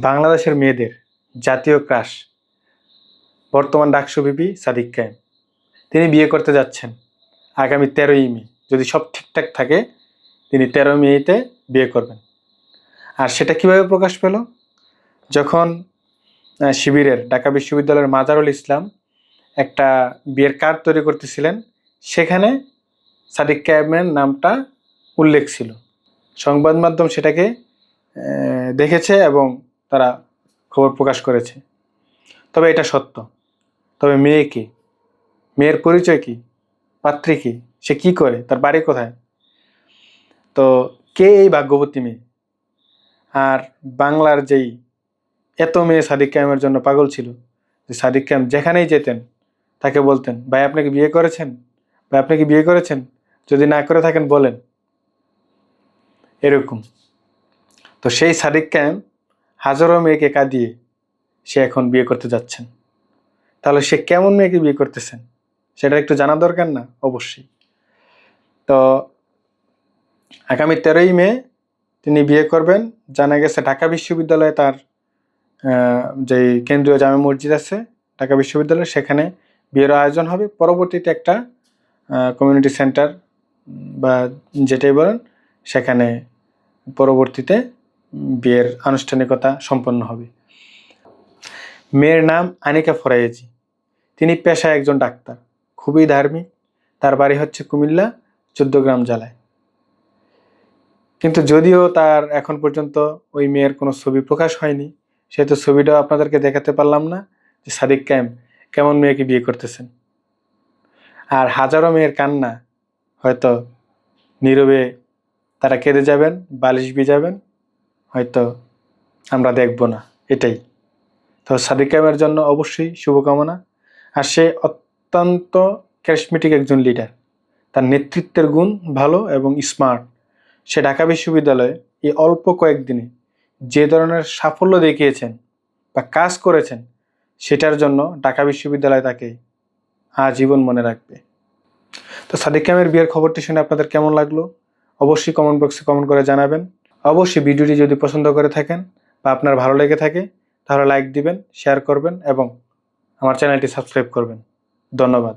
বাংলাদেশের মেয়েদের জাতীয় ক্রাশ বর্তমান ডাকসু ভিপি সাদিক কায়েম। তিনি বিয়ে করতে যাচ্ছেন আগামী 13ই মে। যদি সব ঠিকঠাক থাকে তিনি 13 মেতে বিয়ে করবেন। আর সেটা কিভাবে প্রকাশ পেল? যখন শিবিরের ঢাকা বিশ্ববিদ্যালয়ের মাজারুল ইসলাম একটা বিয়ের কার্ড তৈরি করতেছিলেন, সেখানে সাদিক কায়েমের নামটা উল্লেখ ছিল। সংবাদ মাধ্যম সেটাকে দেখেছে এবং তারা খবর প্রকাশ করেছে। তবে এটা সত্য। তবে মেয়ে কি, মেয়ের পরিচয় কি, পাত্রী কি, সে কি করে, তার বাড়ি কোথায়, তো কে এই ভাগ্যবতী মেয়ে? আর বাংলার যেই এত মেয়ে সাদিক কায়েমের জন্য পাগল ছিল যে সাদিক কায়েম যেখানেই যেতেন তাকে বলতেন, ভাই আপনি কি বিয়ে করেছেন, ভাই আপনি কি বিয়ে করেছেন, যদি না করে থাকেন বলেন, এরকম। তো সেই সাদিক কায়েম হাজারো মেয়েকে কাঁদিয়ে সে এখন বিয়ে করতে যাচ্ছেন। তাহলে সে কেমন মেয়েকে বিয়ে করতেছেন সেটা একটু জানা দরকার না? অবশ্যই। তো আগামী 13ই মে তিনি বিয়ে করবেন। জানা গেছে ঢাকা বিশ্ববিদ্যালয়ে তার যেই কেন্দ্রীয় জামে মসজিদ আছে ঢাকা বিশ্ববিদ্যালয়ে, সেখানে বিয়ের আয়োজন হবে। পরবর্তীতে একটা কমিউনিটি সেন্টার বা যেটাই বলেন সেখানে পরবর্তীতে বিয়ের আনুষ্ঠানিকতা সম্পন্ন হবে। মেয়ের নাম আনিকা ফরায়েজি। তিনি পেশায় একজন ডাক্তার, খুবই ধার্মিক। তার বাড়ি হচ্ছে কুমিল্লা 14 গ্রাম জেলায়। কিন্তু যদিও তার এখন পর্যন্ত ওই মেয়ের কোনো ছবি প্রকাশ হয়নি, সেহেতু ছবিটাও আপনাদেরকে দেখাতে পারলাম না যে সাদিক কায়েম কেমন মেয়েকে বিয়ে করতেছেন। আর হাজারো মেয়ের কান্না হয়তো নীরবে তারা কেঁদে যাবেন, বালিশ ভিজাবেন, হয়তো আমরা দেখব না, এটাই। তো সাদিক কায়েমের জন্য অবশ্যই শুভকামনা। আর সে অত্যন্ত ক্যারিসমেটিক একজন লিডার। তার নেতৃত্বের গুণ ভালো এবং স্মার্ট। সে ঢাকা বিশ্ববিদ্যালয়ে এই অল্প কয়েকদিনে যে ধরনের সাফল্য দেখিয়েছেন বা কাজ করেছেন, সেটার জন্য ঢাকা বিশ্ববিদ্যালয় তাকে আজীবন মনে রাখবে। তো সাদিক কায়েমের বিয়ের খবরটি শুনে আপনাদের কেমন লাগলো অবশ্যই কমেন্ট বক্সে কমেন্ট করে জানাবেন। অবশ্যই ভিডিওটি যদি পছন্দ করে থাকেন বা আপনার ভালো লেগে থাকে তাহলে লাইক দিবেন, শেয়ার করবেন এবং আমার চ্যানেলটি সাবস্ক্রাইব করবেন। ধন্যবাদ।